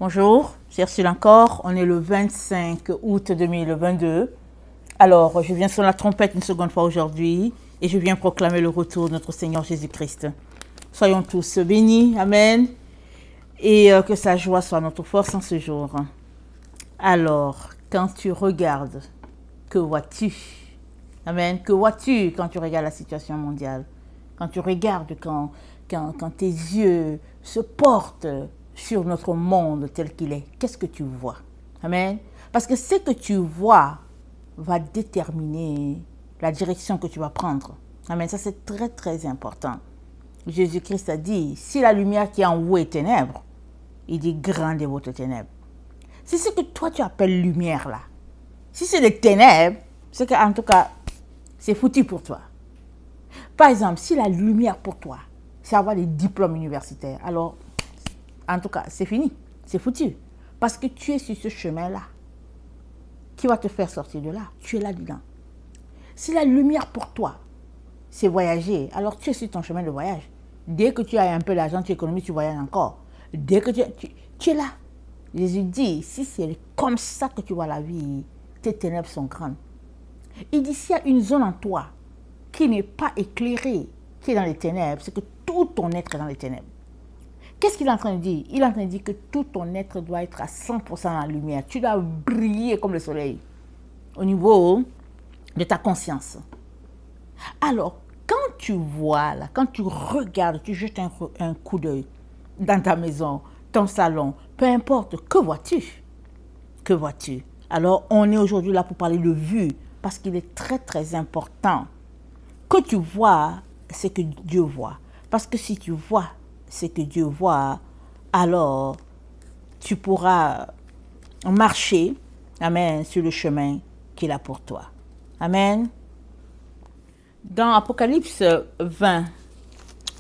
Bonjour, c'est Ursule encore. On est le 25 août 2022. Alors, je viens sur la trompette une seconde fois aujourd'hui et je viens proclamer le retour de notre Seigneur Jésus-Christ. Soyons tous bénis, Amen, et que sa joie soit notre force en ce jour. Alors, quand tu regardes, que vois-tu? Amen. Que vois-tu quand tu regardes la situation mondiale? Quand tu regardes, quand tes yeux se portent sur notre monde tel qu'il est, qu'est-ce que tu vois? Amen. Parce que ce que tu vois va déterminer la direction que tu vas prendre. Amen. Ça, c'est très, très important. Jésus-Christ a dit, si la lumière qui est en vous est ténèbres, il dit, grande est votre ténèbre. C'est ce que toi, tu appelles lumière, là. Si c'est des ténèbres, c'est qu'en tout cas, c'est foutu pour toi. Par exemple, si la lumière pour toi, c'est avoir des diplômes universitaires, alors, en tout cas, c'est fini, c'est foutu. Parce que tu es sur ce chemin-là. Qui va te faire sortir de là? Tu es là-dedans. Si la lumière pour toi, c'est voyager, alors tu es sur ton chemin de voyage. Dès que tu as un peu d'argent, tu économises, tu voyages encore. Dès que tu es là. Jésus dit, si c'est comme ça que tu vois la vie, tes ténèbres sont grandes. Il dit, s'il y a une zone en toi qui n'est pas éclairée, qui est dans les ténèbres, c'est que tout ton être est dans les ténèbres. Qu'est-ce qu'il est en train de dire? Il est en train de dire que tout ton être doit être à 100% dans la lumière. Tu dois briller comme le soleil au niveau de ta conscience. Alors, quand tu vois, là, quand tu regardes, tu jettes un coup d'œil dans ta maison, ton salon, peu importe, que vois-tu? Que vois-tu? Alors, on est aujourd'hui là pour parler de vue, parce qu'il est très, très important que tu vois ce que Dieu voit. Parce que si tu vois ce que Dieu voit, alors tu pourras marcher, amen, sur le chemin qu'il a pour toi. Amen. Dans Apocalypse 20,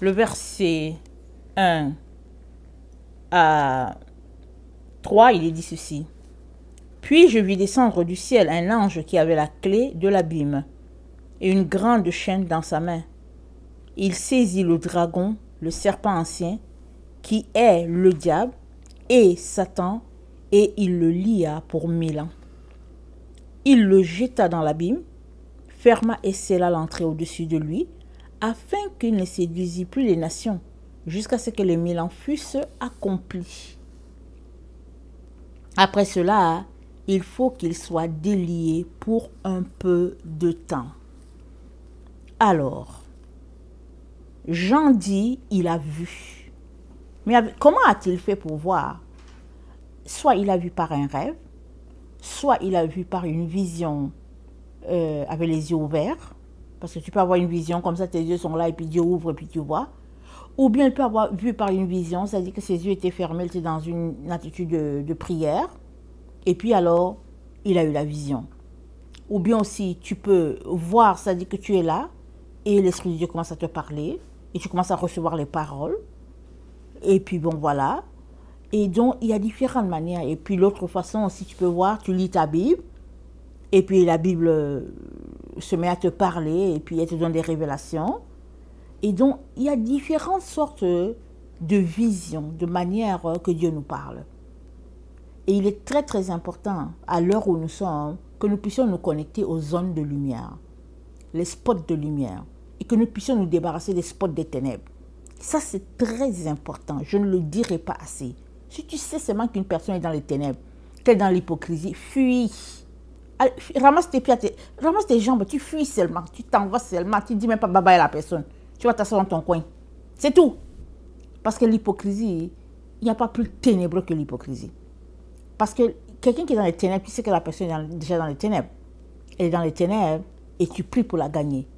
le verset 1 à 3, il est dit ceci. Puis je vis descendre du ciel un ange qui avait la clé de l'abîme et une grande chaîne dans sa main. Il saisit le dragon, le serpent ancien, qui est le diable et Satan, et il le lia pour 1000 ans. Il le jeta dans l'abîme, ferma et scella l'entrée au-dessus de lui, afin qu'il ne séduisît plus les nations, jusqu'à ce que les 1000 ans fussent accomplis. Après cela, il faut qu'il soit délié pour un peu de temps. Alors, Jean dit, il a vu. Mais comment a-t-il fait pour voir? Soit il a vu par un rêve, soit il a vu par une vision avec les yeux ouverts, parce que tu peux avoir une vision comme ça, tes yeux sont là et puis Dieu ouvre et puis tu vois. Ou bien il peut avoir vu par une vision, c'est-à-dire que ses yeux étaient fermés, il était dans une attitude de prière, et puis alors, il a eu la vision. Ou bien aussi, tu peux voir, c'est-à-dire que tu es là, et l'Esprit de Dieu commence à te parler, et tu commences à recevoir les paroles, et puis bon, voilà. Et donc, il y a différentes manières. Et puis l'autre façon aussi, tu peux voir, tu lis ta Bible, et puis la Bible se met à te parler, et puis elle te donne des révélations. Et donc, il y a différentes sortes de visions, de manières que Dieu nous parle. Et il est très, très important, à l'heure où nous sommes, que nous puissions nous connecter aux zones de lumière, les spots de lumière, et que nous puissions nous débarrasser des spots des ténèbres. Ça, c'est très important. Je ne le dirai pas assez. Si tu sais seulement qu'une personne est dans les ténèbres, qu'elle est dans l'hypocrisie, fuis. Allez, ramasse tes pieds, ramasse tes jambes, tu fuis seulement, tu t'en vas seulement, tu ne dis même pas bye-bye à la personne. Tu vas t'asseoir dans ton coin. C'est tout. Parce que l'hypocrisie, il n'y a pas plus ténébreux que l'hypocrisie. Parce que quelqu'un qui est dans les ténèbres, tu sais que la personne est déjà dans les ténèbres. Elle est dans les ténèbres et tu pries pour la gagner.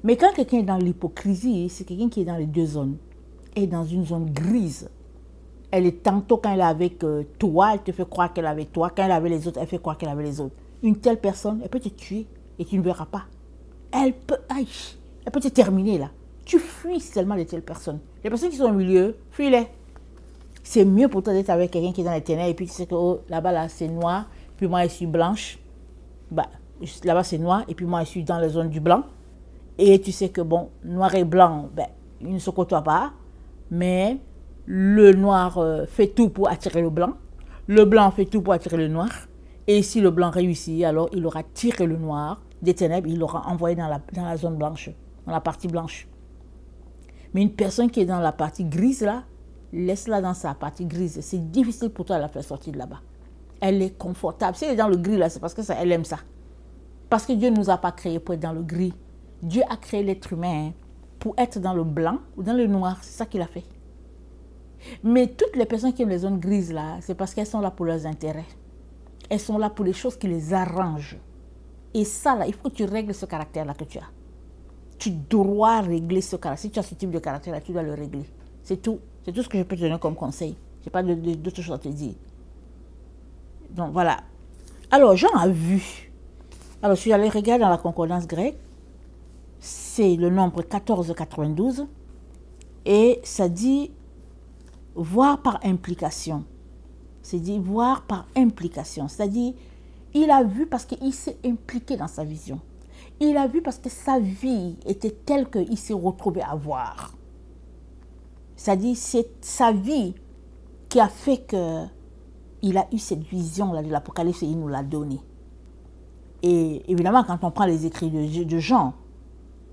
Mais quand quelqu'un est dans l'hypocrisie, c'est quelqu'un qui est dans les deux zones. Elle est dans une zone grise. Elle est tantôt quand elle est avec toi, elle te fait croire qu'elle est avec toi. Quand elle est avec les autres, elle fait croire qu'elle est avec les autres. Une telle personne, elle peut te tuer et tu ne verras pas. Elle peut te terminer là. Tu fuis seulement de telles personnes. Les personnes qui sont au milieu, fuis-les. C'est mieux pour toi d'être avec quelqu'un qui est dans les ténèbres et puis tu sais que oh, là-bas là, c'est noir, puis moi je suis blanche. Bah, là-bas c'est noir et puis moi je suis dans la zone du blanc. Et tu sais que bon, noir et blanc, ben, ils ne se côtoient pas. Mais le noir fait tout pour attirer le blanc. Le blanc fait tout pour attirer le noir. Et si le blanc réussit, alors il aura tiré le noir des ténèbres, il l'aura envoyé dans la zone blanche, dans la partie blanche. Mais une personne qui est dans la partie grise là, laisse-la dans sa partie grise. C'est difficile pour toi de la faire sortir de là-bas. Elle est confortable. Si elle est dans le gris là, c'est parce que elle aime ça. Parce que Dieu ne nous a pas créés pour être dans le gris. Dieu a créé l'être humain pour être dans le blanc ou dans le noir. C'est ça qu'il a fait. Mais toutes les personnes qui aiment les zones grises là, c'est parce qu'elles sont là pour leurs intérêts. Elles sont là pour les choses qui les arrangent. Et ça là, il faut que tu règles ce caractère là que tu as. Tu dois régler ce caractère. Si tu as ce type de caractère là, tu dois le régler. C'est tout. C'est tout ce que je peux te donner comme conseil. Je n'ai pas d'autres choses à te dire. Donc voilà. Alors Jean a vu. Alors si j'allais regarder dans la concordance grecque, c'est le nombre 1492. Et ça dit voir par implication. C'est dit voir par implication. C'est-à-dire, il a vu parce qu'il s'est impliqué dans sa vision. Il a vu parce que sa vie était telle qu'il s'est retrouvé à voir. C'est-à-dire, c'est sa vie qui a fait qu'il a eu cette vision-là de l'Apocalypse et il nous l'a donnée. Et évidemment, quand on prend les écrits de Jean,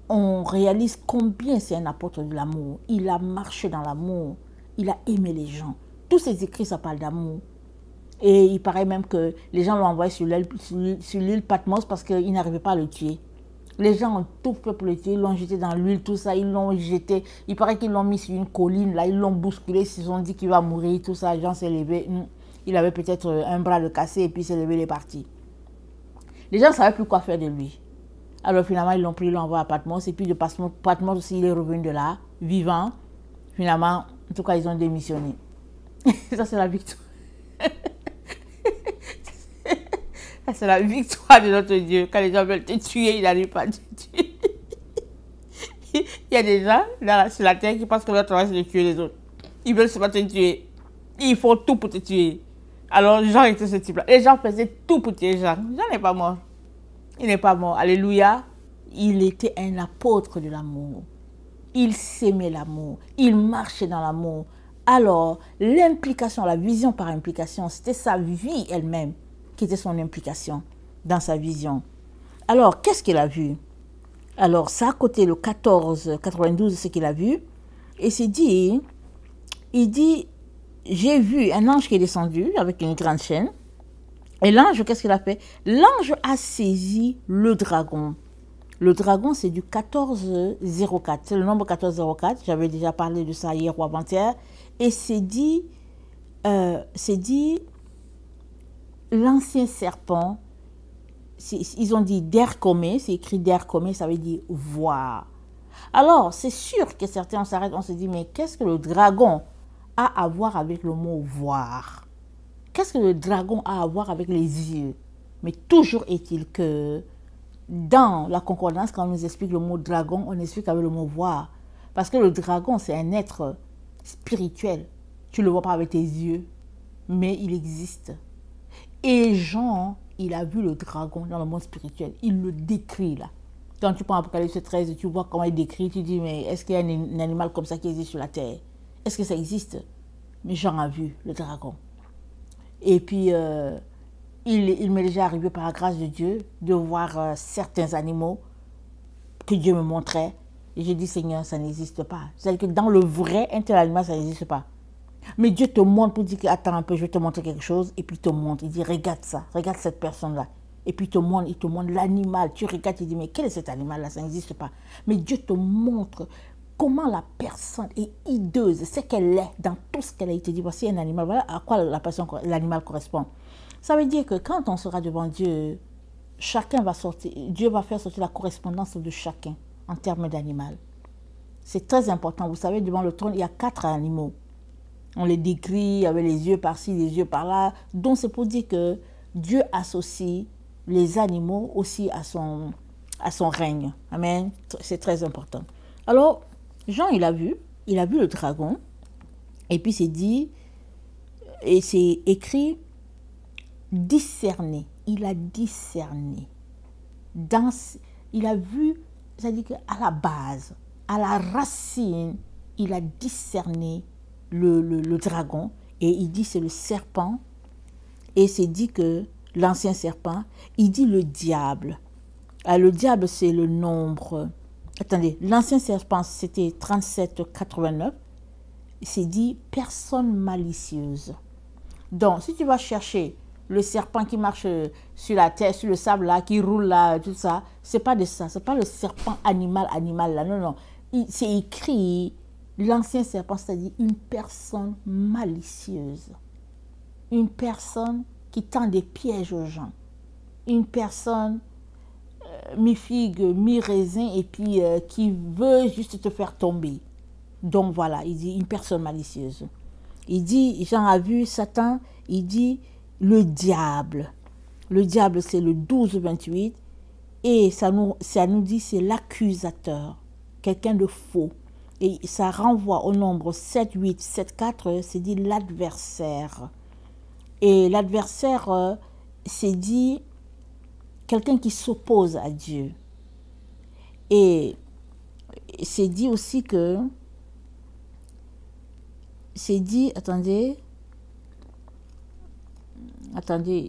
on réalise combien c'est un apôtre de l'amour. Il a marché dans l'amour. Il a aimé les gens. Tous ses écrits, ça parle d'amour. Et il paraît même que les gens l'ont envoyé sur l'île Patmos parce qu'ils n'arrivaient pas à le tuer. Les gens ont tout fait pour le tuer, ils l'ont jeté dans l'huile, tout ça, ils l'ont jeté. Il paraît qu'ils l'ont mis sur une colline, là, ils l'ont bousculé, ils se sont dit qu'il va mourir, tout ça. Jean s'est levé, il avait peut-être un bras de cassé et puis il s'est levé, il est parti. Les gens ne savaient plus quoi faire de lui. Alors finalement, ils l'ont pris, ils l'ont envoyé à Patmos. Et puis de Patmos aussi, il est revenu de là, vivant. Finalement, en tout cas, ils ont démissionné. Ça, c'est la victoire. Ça, c'est la victoire de notre Dieu. Quand les gens veulent te tuer, ils n'arrivent pas à te tuer. Il y a des gens là, sur la terre qui pensent que leur travail, c'est de tuer les autres. Ils veulent seulement te tuer. Ils font tout pour te tuer. Alors, Jean était ce type-là. Les gens faisaient tout pour tuer Jean. Jean n'est pas mort. Il n'est pas mort. Alléluia. Il était un apôtre de l'amour. Il s'aimait l'amour. Il marchait dans l'amour. Alors, l'implication, la vision par implication, c'était sa vie elle-même qui était son implication dans sa vision. Alors, qu'est-ce qu'il a vu? Alors, ça, à côté, le 1492, ce qu'il a vu. Et c'est dit, il dit, j'ai vu un ange qui est descendu avec une grande chaîne. Et l'ange, qu'est-ce qu'il a fait? L'ange a saisi le dragon. Le dragon, c'est du 1404. C'est le nombre 1404. J'avais déjà parlé de ça hier ou avant-hier. Et c'est dit, l'ancien serpent, ils ont dit derkomé, c'est écrit derkomé, ça veut dire voir. Alors, c'est sûr que certains, on s'arrête, on se dit, mais qu'est-ce que le dragon a à voir avec le mot voir? Qu'est-ce que le dragon a à voir avec les yeux? Mais toujours est-il que dans la concordance, quand on nous explique le mot dragon, on explique avec le mot voir. Parce que le dragon, c'est un être spirituel. Tu ne le vois pas avec tes yeux, mais il existe. Et Jean, il a vu le dragon dans le monde spirituel. Il le décrit là. Quand tu prends Apocalypse 13 et tu vois comment il décrit, tu dis, mais est-ce qu'il y a un animal comme ça qui existe sur la terre? Est-ce que ça existe? Mais Jean a vu le dragon. Et puis, il m'est déjà arrivé par la grâce de Dieu de voir certains animaux que Dieu me montrait. Et j'ai dit, Seigneur, ça n'existe pas. C'est-à-dire que dans le vrai, un tel animal, ça n'existe pas. Mais Dieu te montre pour dire, attends un peu, je vais te montrer quelque chose. Et puis il te montre, il dit, regarde ça, regarde cette personne-là. Et puis il te montre l'animal. Tu regardes, tu dis, mais quel est cet animal-là? Ça n'existe pas. Mais Dieu te montre comment la personne est hideuse, c'est qu'elle est dans tout ce qu'elle a été dit. Voici un animal, voilà à quoi l'animal correspond. Ça veut dire que quand on sera devant Dieu, chacun va sortir, Dieu va faire sortir la correspondance de chacun en termes d'animal. C'est très important. Vous savez, devant le trône, il y a 4 animaux. On les décrit avec les yeux par-ci, les yeux par-là. Donc c'est pour dire que Dieu associe les animaux aussi à son règne. Amen. C'est très important. Alors, Jean, il a vu le dragon. Et puis c'est dit, et c'est écrit, discerner. Il a discerné. Il a vu, c'est-à-dire qu'à la base, à la racine, il a discerné le dragon. Et il dit c'est le serpent Et c'est dit que l'ancien serpent, il dit le diable. Le diable, c'est le nombre. Attendez, l'ancien serpent, c'était 37,89. C'est dit personne malicieuse. Donc, si tu vas chercher le serpent qui marche sur la terre, sur le sable là, qui roule là, tout ça, c'est pas de ça. C'est pas le serpent animal là. Non, non. C'est écrit l'ancien serpent, c'est-à-dire une personne malicieuse. Une personne qui tend des pièges aux gens. Une personne mi-figue, mi-raisin et puis qui veut juste te faire tomber. Donc voilà, il dit une personne malicieuse. Il dit, Jean a vu Satan, il dit le diable. Le diable, c'est le 12-28 et ça nous dit c'est l'accusateur, quelqu'un de faux. Et ça renvoie au nombre 7, 8, 7, 4, c'est dit l'adversaire. Et l'adversaire, c'est dit quelqu'un qui s'oppose à Dieu. Et c'est dit aussi que, c'est dit, attendez,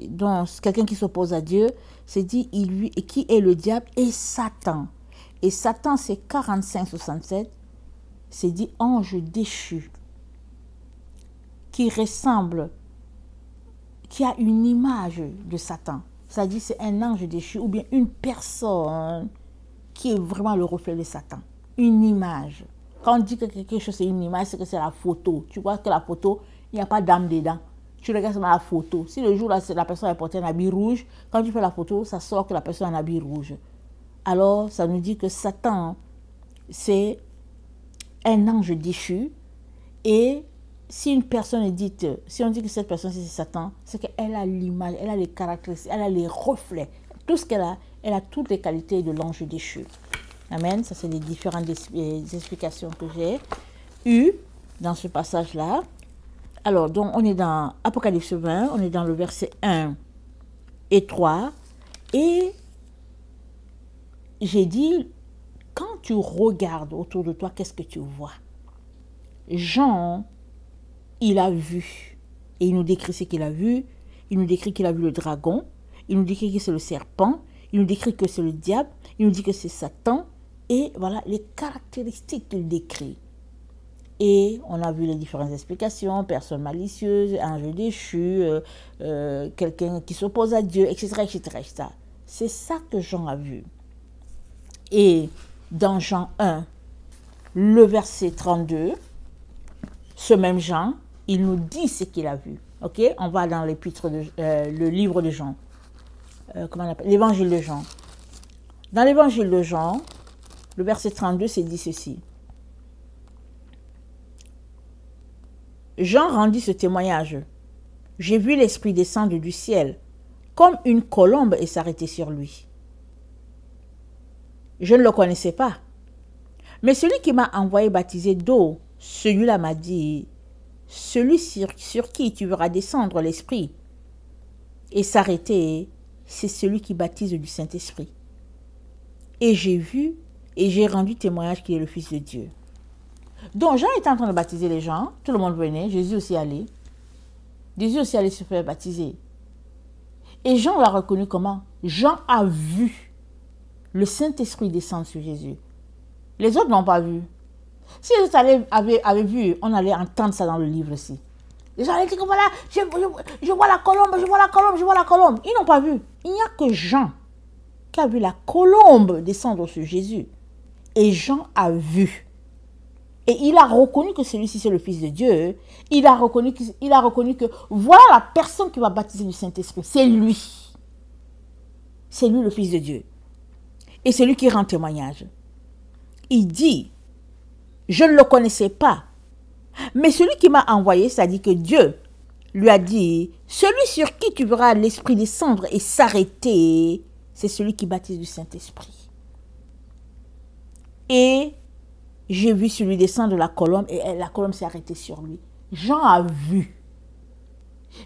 donc quelqu'un qui s'oppose à Dieu, c'est dit, qui est le diable et Satan. Et Satan, c'est 45-67, c'est dit ange déchu, qui ressemble, qui a une image de Satan. Ça dit c'est un ange déchu ou bien une personne qui est vraiment le reflet de Satan. Une image. Quand on dit que quelque chose c'est une image, c'est que c'est la photo. Tu vois que la photo, il n'y a pas d'âme dedans. Tu regardes seulement la photo. Si le jour là, la personne a porté un habit rouge, quand tu fais la photo, ça sort que la personne a un habit rouge. Alors, ça nous dit que Satan, c'est un ange déchu. Et si une personne est dite, si on dit que cette personne c'est Satan, c'est qu'elle a l'image, elle a les caractéristiques, elle a les reflets. Tout ce qu'elle a, elle a toutes les qualités de l'ange déchu. Amen. Ça, c'est les différentes explications que j'ai eues dans ce passage-là. Alors, donc, on est dans Apocalypse 20, on est dans le verset 1 et 3. Et j'ai dit, quand tu regardes autour de toi, qu'est-ce que tu vois? Jean, il a vu. Et il nous décrit ce qu'il a vu. Il nous décrit qu'il a vu le dragon. Il nous décrit que c'est le serpent. Il nous décrit que c'est le diable. Il nous dit que c'est Satan. Et voilà les caractéristiques qu'il décrit. Et on a vu les différentes explications. Personne malicieuse, ange déchu, quelqu'un qui s'oppose à Dieu, etc., etc., etc. C'est ça que Jean a vu. Et dans Jean 1, le verset 32, ce même Jean, il nous dit ce qu'il a vu. Ok, on va dans l'épître le livre de Jean. Comment on appelle? L'évangile de Jean. Dans l'évangile de Jean, le verset 32, c'est dit ceci. Jean rendit ce témoignage. J'ai vu l'Esprit descendre du ciel, comme une colombe et s'arrêter sur lui. Je ne le connaissais pas. Mais celui qui m'a envoyé baptiser d'eau, celui-là m'a dit, celui sur qui tu verras descendre l'Esprit et s'arrêter, c'est celui qui baptise du Saint-Esprit. Et j'ai vu et j'ai rendu témoignage qu'il est le Fils de Dieu. Donc Jean était en train de baptiser les gens, tout le monde venait, Jésus aussi allait. Jésus aussi allait se faire baptiser. Et Jean l'a reconnu comment? Jean a vu le Saint-Esprit descendre sur Jésus. Les autres n'ont pas vu. Si les autres avaient vu, on allait entendre ça dans le livre aussi. Les gens allaient dire que voilà, je vois la colombe, je vois la colombe, je vois la colombe. Ils n'ont pas vu. Il n'y a que Jean qui a vu la colombe descendre sur Jésus. Et Jean a vu. Et il a reconnu que celui-ci c'est le Fils de Dieu. Il a reconnu que voilà la personne qui va baptiser du Saint-Esprit. C'est lui. C'est lui le Fils de Dieu. Et c'est lui qui rend témoignage. Il dit, je ne le connaissais pas. Mais celui qui m'a envoyé, ça dit que Dieu lui a dit, celui sur qui tu verras l'Esprit descendre et s'arrêter, c'est celui qui baptise du Saint-Esprit. Et j'ai vu celui descendre de la colombe et la colombe s'est arrêtée sur lui. Jean a vu.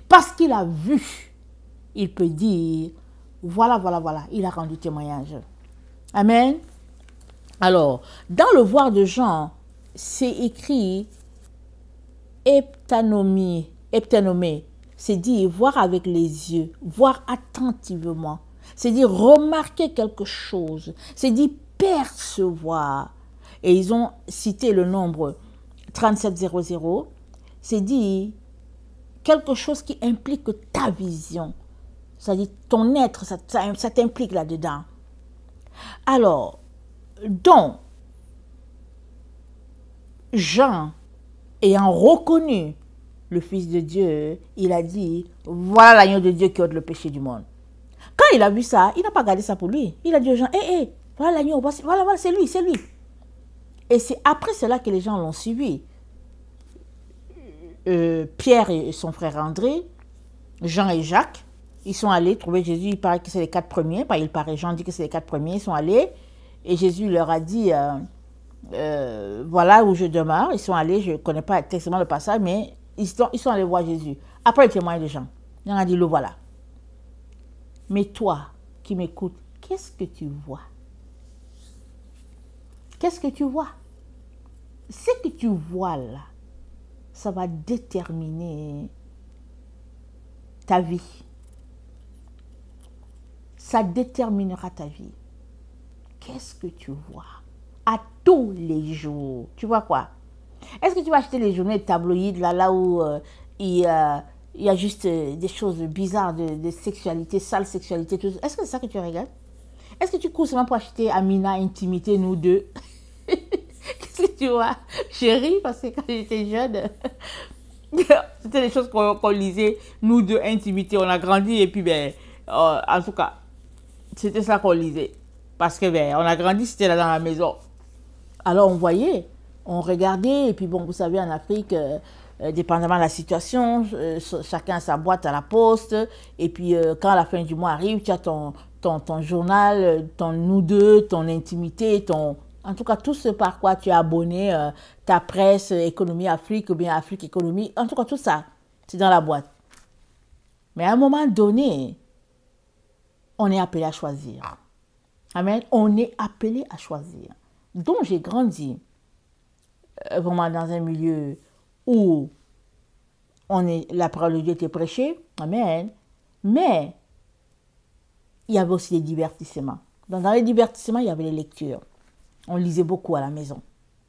Parce qu'il a vu, il peut dire, voilà, il a rendu témoignage. Amen. Alors, dans le voir de Jean, c'est écrit heptanomé, c'est dire voir avec les yeux, voir attentivement. C'est dire remarquer quelque chose. C'est dire percevoir. Et ils ont cité le nombre 3700. C'est dire quelque chose qui implique ta vision. C'est-à-dire ton être, ça t'implique là-dedans. Alors, donc, Jean, ayant reconnu le Fils de Dieu, il a dit, voilà l'agneau de Dieu qui ôte le péché du monde. Quand il a vu ça, il n'a pas gardé ça pour lui. Il a dit aux gens, hé, voilà l'agneau, voilà, c'est lui, c'est lui. Et c'est après cela que les gens l'ont suivi. Pierre et son frère André, Jean et Jacques, ils sont allés trouver Jésus. Il paraît que c'est les 4 premiers. Pas il paraît, Jean dit que c'est les 4 premiers. Ils sont allés et Jésus leur a dit, voilà où je demeure. Ils sont allés, je ne connais pas exactement le passage, mais ils sont allés voir Jésus. Après le témoignage de Jean, il a dit, le voilà. Mais toi qui m'écoutes, qu'est-ce que tu vois? Qu'est-ce que tu vois? Ce que tu vois là, ça va déterminer ta vie. Ça déterminera ta vie. Qu'est-ce que tu vois? À tous les jours. Tu vois quoi? Est-ce que tu vas acheter les journaux tabloïdes là où il y a juste des choses bizarres de sexualité, sale sexualité, tout ça? Est-ce que c'est ça que tu regardes? Est-ce que tu cours seulement pour acheter Amina, Intimité, nous deux? Qu'est-ce que tu vois? Chérie, parce que quand j'étais jeune, c'était des choses qu'on lisait, nous deux, Intimité, on a grandi et puis, en tout cas, c'était ça qu'on lisait. Parce que, on a grandi, c'était là dans la maison. Alors, on voyait, on regardait, et puis bon, vous savez, en Afrique, dépendamment de la situation, chacun a sa boîte à la poste, et puis quand la fin du mois arrive, tu as ton journal, ton nous deux, ton intimité, en tout cas, tout ce par quoi tu es abonné, ta presse, Économie Afrique, ou bien Afrique Économie, en tout cas, tout ça, c'est dans la boîte. Mais à un moment donné, on est appelé à choisir. Amen. On est appelé à choisir. Donc, j'ai grandi vraiment dans un milieu où la parole de Dieu était prêchée. Amen. Mais il y avait aussi des divertissements. Donc, dans les divertissements, il y avait les lectures. On lisait beaucoup à la maison.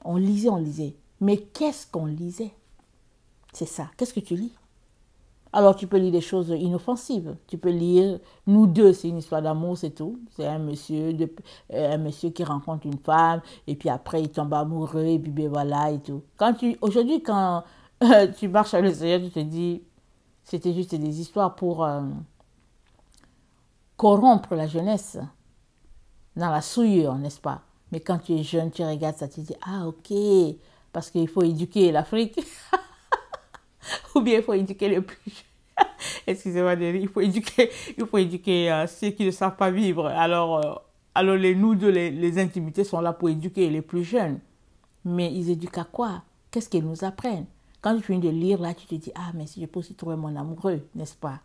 On lisait. Mais qu'est-ce qu'on lisait? C'est ça. Qu'est-ce que tu lis? Alors, tu peux lire des choses inoffensives. Tu peux lire, nous deux, c'est une histoire d'amour, c'est tout. C'est un monsieur qui rencontre une femme, et puis après, il tombe amoureux, et puis voilà, et tout. Aujourd'hui, quand tu marches avec le Seigneur, tu te dis, c'était juste des histoires pour corrompre la jeunesse, dans la souillure, n'est-ce pas? Mais quand tu es jeune, tu regardes ça, tu te dis, ah, ok, parce qu'il faut éduquer l'Afrique. Ou bien il faut éduquer les plus jeunes. Excusez-moi de rire, il faut éduquer ceux qui ne savent pas vivre. Alors nous deux, les intimités sont là pour éduquer les plus jeunes. Mais ils éduquent à quoi? Qu'est-ce qu'ils nous apprennent? Quand tu finis de lire, là, tu te dis, ah, mais si je peux aussi trouver mon amoureux, n'est-ce pas?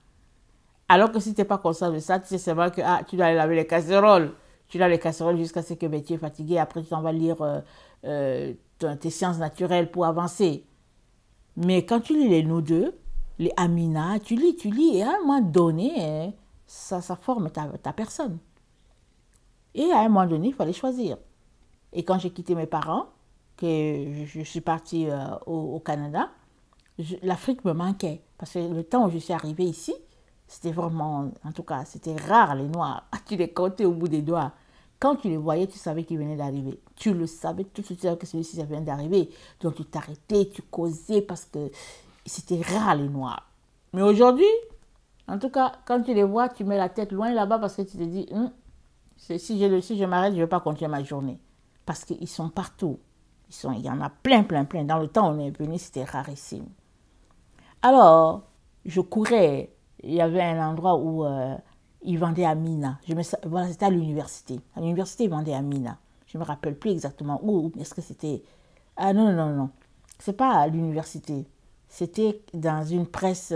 Alors que si tu n'es pas conscient de ça, tu sais seulement que tu dois aller laver les casseroles. Tu laves les casseroles jusqu'à ce que tu es fatigué. Après, tu t'en vas lire tes sciences naturelles pour avancer. Mais quand tu lis les nous deux, les Amina, tu lis, et à un moment donné, ça forme ta personne. Et à un moment donné, il fallait choisir. Et quand j'ai quitté mes parents, que je suis partie au Canada, l'Afrique me manquait. Parce que le temps où je suis arrivée ici, c'était vraiment, en tout cas, c'était rare les Noirs. Tu les comptais au bout des doigts. Quand tu les voyais, tu savais qu'ils venaient d'arriver. Tu le savais tout de suite que celui-ci vient d'arriver. Donc tu t'arrêtais, tu causais parce que c'était rare les Noirs. Mais aujourd'hui, en tout cas, quand tu les vois, tu mets la tête loin là-bas parce que tu te dis, si je m'arrête, je ne vais pas continuer ma journée. Parce qu'ils sont partout. Il y en a plein. Dans le temps où on est venu, c'était rarissime. Alors, je courais. Il y avait un endroit où ils vendaient Amina. Voilà, c'était à l'université. À l'université, ils vendaient Amina. Je ne me rappelle plus exactement où. Est-ce que c'était... Ah non. C'est pas à l'université. C'était dans une presse,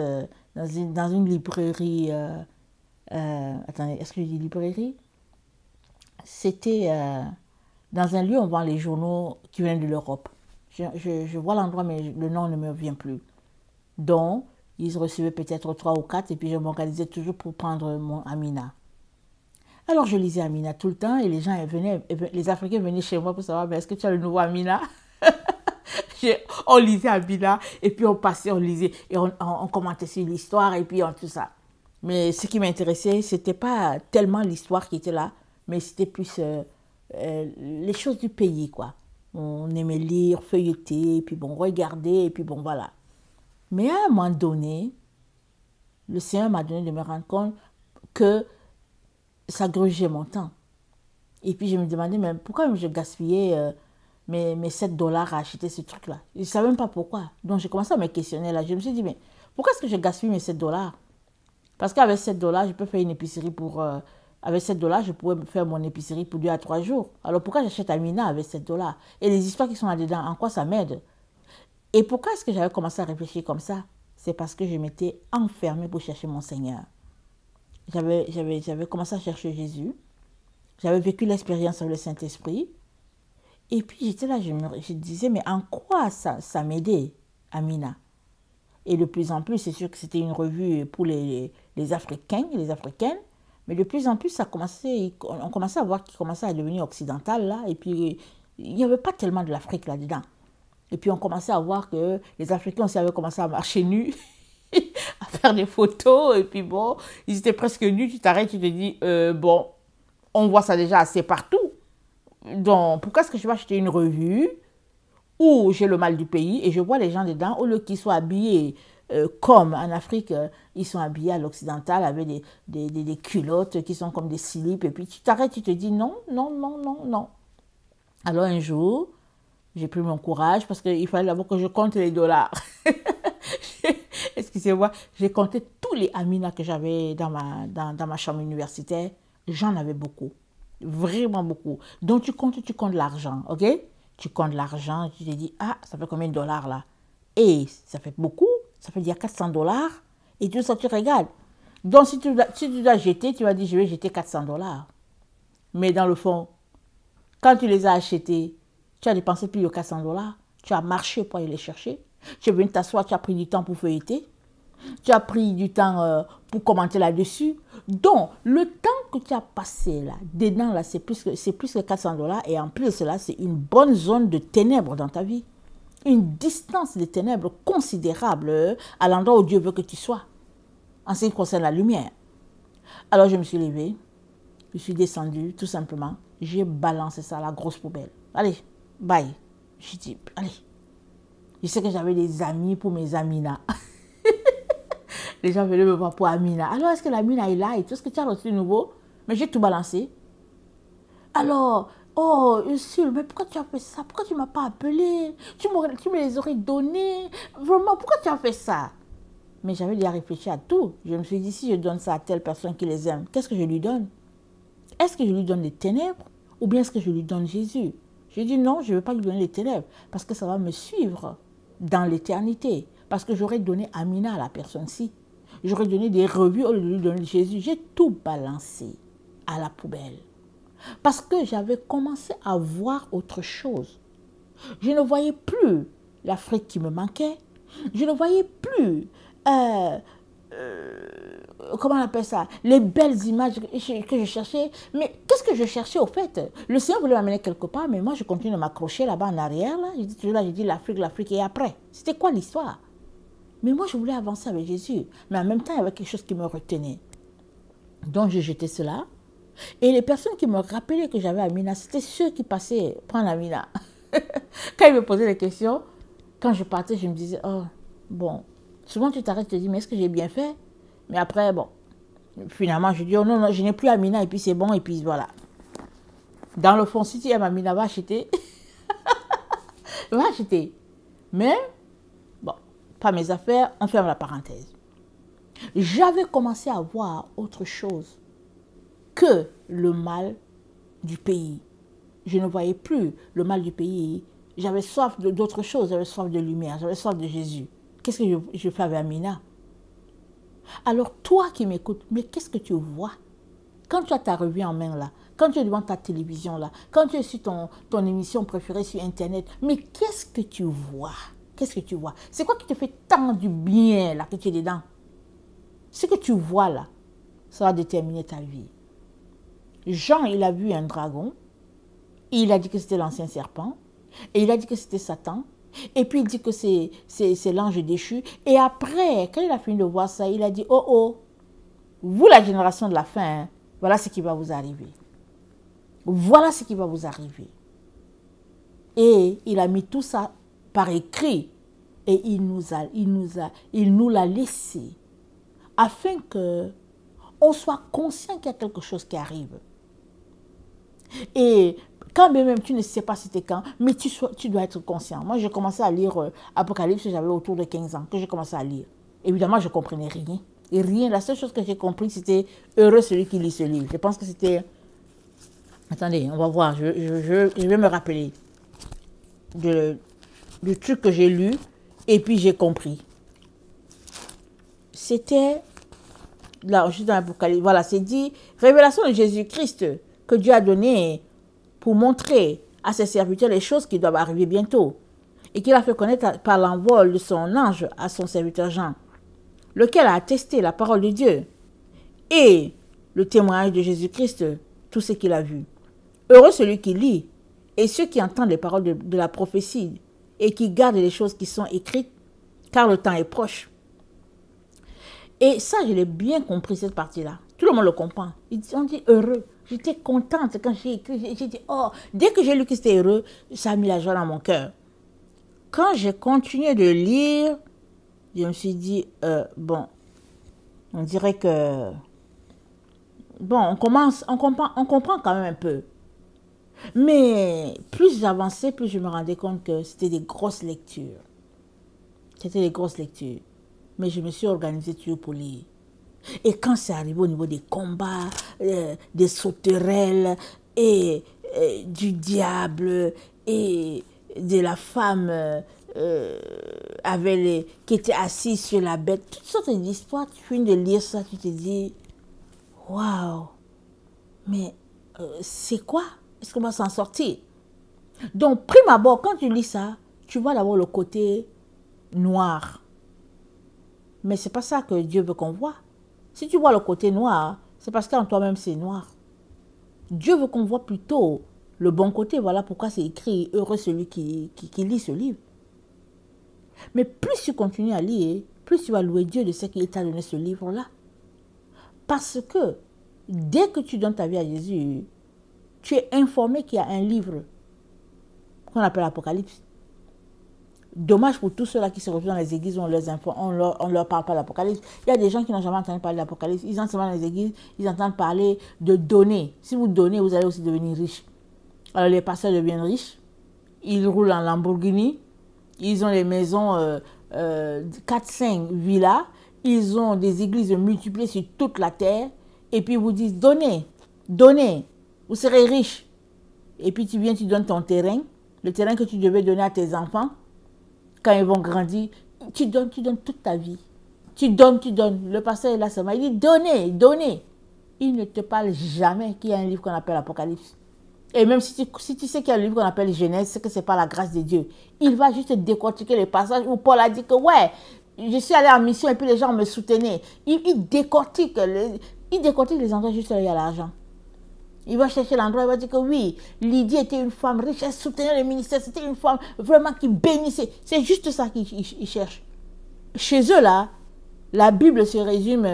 dans une librairie. Attendez, est-ce que je dis librairie? C'était dans un lieu où on vend les journaux qui viennent de l'Europe. Je vois l'endroit, mais le nom ne me vient plus. Donc, ils recevaient peut-être 3 ou 4 et puis je m'organisais toujours pour prendre mon Amina. Alors je lisais Amina tout le temps et les gens venaient, les Africains venaient chez moi pour savoir, mais est-ce que tu as le nouveau Amina? On lisait Amina et puis on passait, on lisait et on commentait sur l'histoire et puis tout ça. Mais ce qui m'intéressait, ce n'était pas tellement l'histoire qui était là, mais c'était plus les choses du pays, quoi. On aimait lire, feuilleter, et puis bon, regarder, et puis bon, voilà. Mais à un moment donné, le Seigneur m'a donné de me rendre compte que ça grugeait mon temps. Et puis je me demandais, mais pourquoi je gaspillais mes 7 dollars à acheter ce truc-là? Je ne savais même pas pourquoi. Donc j'ai commencé à me questionner là. Je me suis dit, mais pourquoi est-ce que je gaspille mes 7 dollars? Parce qu'avec 7 dollars, je peux faire une épicerie pour... avec 7 dollars, je pourrais faire mon épicerie pour 2 à 3 jours. Alors pourquoi j'achète Amina avec 7 dollars? Et les histoires qui sont là-dedans, en quoi ça m'aide? Et pourquoi est-ce que j'avais commencé à réfléchir comme ça? C'est parce que je m'étais enfermée pour chercher mon Seigneur. J'avais commencé à chercher Jésus. J'avais vécu l'expérience avec le Saint-Esprit. Et puis j'étais là, je disais, mais en quoi ça m'aidait, Amina? Et de plus en plus, c'est sûr que c'était une revue pour les Africains, les Africaines. Mais de plus en plus, on commençait à voir qu'il commençait à devenir occidental, là. Et puis, il n'y avait pas tellement de l'Afrique là-dedans. Et puis, on commençait à voir que les Africains aussi avaient commencé à marcher nus, à faire des photos. Et puis, bon, ils étaient presque nus. Tu t'arrêtes, tu te dis, bon, on voit ça déjà assez partout. Donc, pourquoi est-ce que je vais acheter une revue où j'ai le mal du pays et je vois les gens dedans, au lieu qu'ils soient habillés comme en Afrique, ils sont habillés à l'occidental avec des culottes qui sont comme des slips. Et puis tu t'arrêtes, tu te dis non, non, non, non, non. Alors un jour, j'ai pris mon courage parce qu'il fallait d'abord que je compte les dollars. Excusez-moi, j'ai compté tous les Amina que j'avais dans ma chambre universitaire. J'en avais beaucoup, vraiment beaucoup. Donc tu comptes l'argent, ok? Tu comptes l'argent, tu te dis, ah, ça fait combien de dollars là? Et ça fait beaucoup, ça fait dire 400 dollars. Et tout ça, tu regardes. Donc, si tu dois jeter, tu vas dire, je vais jeter 400 dollars. Mais dans le fond, quand tu les as achetés, tu as dépensé plus de 400 dollars. Tu as marché pour aller les chercher. Tu es venu t'asseoir, tu as pris du temps pour feuilleter. Tu as pris du temps pour commenter là-dessus. Donc, le temps que tu as passé là, dedans, là, c'est plus que 400 dollars. Et en plus de cela, c'est une bonne zone de ténèbres dans ta vie. Une distance de ténèbres considérable à l'endroit où Dieu veut que tu sois. En ce qui concerne la lumière. Alors, je me suis levée. Je suis descendue, tout simplement. J'ai balancé ça à la grosse poubelle. Allez, bye. J'ai dit, allez. Je sais que j'avais des amis pour mes Amina. Les gens venaient me voir pour Amina. Alors, est-ce que l'Amina est là et tout? Est-ce que tu as reçu de nouveau? Mais j'ai tout balancé. Alors, oh, Ursule, mais pourquoi tu as fait ça? Pourquoi tu ne m'as pas appelé? Tu me les aurais donnés. Vraiment, pourquoi tu as fait ça? Mais j'avais déjà réfléchi à tout. Je me suis dit, si je donne ça à telle personne qui les aime, qu'est-ce que je lui donne? Est-ce que je lui donne les ténèbres ou bien est-ce que je lui donne Jésus? J'ai dit non, je ne veux pas lui donner les ténèbres parce que ça va me suivre dans l'éternité. Parce que j'aurais donné Amina à la personne-ci. J'aurais donné des revues au lieu de lui donner Jésus. J'ai tout balancé à la poubelle. Parce que j'avais commencé à voir autre chose. Je ne voyais plus l'Afrique qui me manquait. Je ne voyais plus, comment on appelle ça, les belles images que je cherchais. Mais qu'est-ce que je cherchais au fait? Le Seigneur voulait m'amener quelque part, mais moi je continue de m'accrocher là-bas en arrière. J'ai dit l'Afrique et après. C'était quoi l'histoire? Mais moi je voulais avancer avec Jésus. Mais en même temps, il y avait quelque chose qui me retenait. Donc j'ai jeté cela. Et les personnes qui me rappelaient que j'avais Amina, c'était ceux qui passaient prendre Amina. Quand ils me posaient des questions, quand je partais, je me disais, oh, bon, souvent tu t'arrêtes et te dis, mais est-ce que j'ai bien fait? Mais après, bon, finalement, je dis, oh non, non, je n'ai plus Amina, et puis c'est bon, et puis voilà. Dans le fond, si tu aimes Amina, va acheter. Va acheter. Mais, bon, pas mes affaires, on ferme la parenthèse. J'avais commencé à voir autre chose que le mal du pays. Je ne voyais plus le mal du pays. J'avais soif d'autre chose, j'avais soif de lumière, j'avais soif de Jésus. Qu'est-ce que je fais avec Amina? Alors toi qui m'écoutes, mais qu'est-ce que tu vois? Quand tu as ta revue en main là, quand tu es devant ta télévision là, quand tu es sur ton émission préférée sur Internet, mais qu'est-ce que tu vois? Qu'est-ce que tu vois? C'est quoi qui te fait tant du bien là que tu es dedans? Ce que tu vois là, ça va déterminer ta vie. Jean, il a vu un dragon. Il a dit que c'était l'ancien serpent. Et il a dit que c'était Satan. Et puis il dit que c'est l'ange déchu. Et après, quand il a fini de voir ça, il a dit, oh oh, vous la génération de la fin, hein, voilà ce qui va vous arriver. Voilà ce qui va vous arriver. Et il a mis tout ça par écrit. Et il nous l'a laissé. Afin que on soit conscient qu'il y a quelque chose qui arrive. Et quand même tu ne sais pas c'était quand, mais tu dois être conscient. Moi, j'ai commencé à lire Apocalypse, j'avais autour de 15 ans que j'ai commencé à lire. Évidemment, je ne comprenais rien. Et rien, la seule chose que j'ai compris, c'était heureux celui qui lit ce livre. Je pense que c'était... Attendez, on va voir, je vais me rappeler du truc que j'ai lu et puis j'ai compris. C'était... Là, juste dans l'Apocalypse, voilà, c'est dit, révélation de Jésus-Christ que Dieu a donné pour montrer à ses serviteurs les choses qui doivent arriver bientôt et qu'il a fait connaître par l'envol de son ange à son serviteur Jean, lequel a attesté la parole de Dieu et le témoignage de Jésus-Christ, tout ce qu'il a vu. Heureux celui qui lit et ceux qui entendent les paroles de la prophétie et qui gardent les choses qui sont écrites, car le temps est proche. Et ça, je l'ai bien compris, cette partie-là. Tout le monde le comprend. On dit heureux. J'étais contente quand j'ai écrit. J'ai dit, oh, dès que j'ai lu que c'était heureux, ça a mis la joie dans mon cœur. Quand j'ai continué de lire, je me suis dit, bon, on dirait que... Bon, on comprend quand même un peu. Mais plus j'avançais, plus je me rendais compte que c'était des grosses lectures. C'était des grosses lectures. Mais je me suis organisée toujours pour lire. Et quand c'est arrivé au niveau des combats, des sauterelles, et du diable, et de la femme qui était assise sur la bête, toutes sortes d'histoires, tu finis de lire ça, tu te dis, waouh, mais c'est quoi? Est-ce qu'on va s'en sortir? Donc, prime abord, quand tu lis ça, tu vois d'abord le côté noir. Mais ce n'est pas ça que Dieu veut qu'on voit. Si tu vois le côté noir, c'est parce qu'en toi-même c'est noir. Dieu veut qu'on voit plutôt le bon côté. Voilà pourquoi c'est écrit « Heureux celui qui lit ce livre ». Mais plus tu continues à lire, plus tu vas louer Dieu de ce qu'il t'a donné ce livre-là. Parce que dès que tu donnes ta vie à Jésus, tu es informé qu'il y a un livre qu'on appelle l'Apocalypse. Dommage pour tous ceux-là qui se retrouvent dans les églises où on leur parle pas de l'Apocalypse. Il y a des gens qui n'ont jamais entendu parler de l'Apocalypse. Ils entrent dans les églises, ils entendent parler de donner. Si vous donnez, vous allez aussi devenir riche. Alors les pasteurs deviennent riches. Ils roulent en Lamborghini. Ils ont des maisons, 4-5 villas. Ils ont des églises multipliées sur toute la terre. Et puis ils vous disent, donnez, donnez, vous serez riche. Et puis tu viens, tu donnes ton terrain, le terrain que tu devais donner à tes enfants. Quand ils vont grandir, tu donnes toute ta vie. Tu donnes. Le pasteur est là seulement. Il dit, donnez, donnez. Il ne te parle jamais qu'il y a un livre qu'on appelle l'Apocalypse. Et même si tu sais qu'il y a un livre qu'on appelle Genèse, c'est que ce n'est pas la grâce de Dieu. Il va juste décortiquer les passages où Paul a dit que, ouais, je suis allé en mission et puis les gens me soutenaient. Il décortique les endroits juste là où il y a l'argent. Il va chercher l'endroit, il va dire que oui, Lydie était une femme riche, elle soutenait le ministère, c'était une femme vraiment qui bénissait. C'est juste ça qu'il cherche. Chez eux, là, la Bible se résume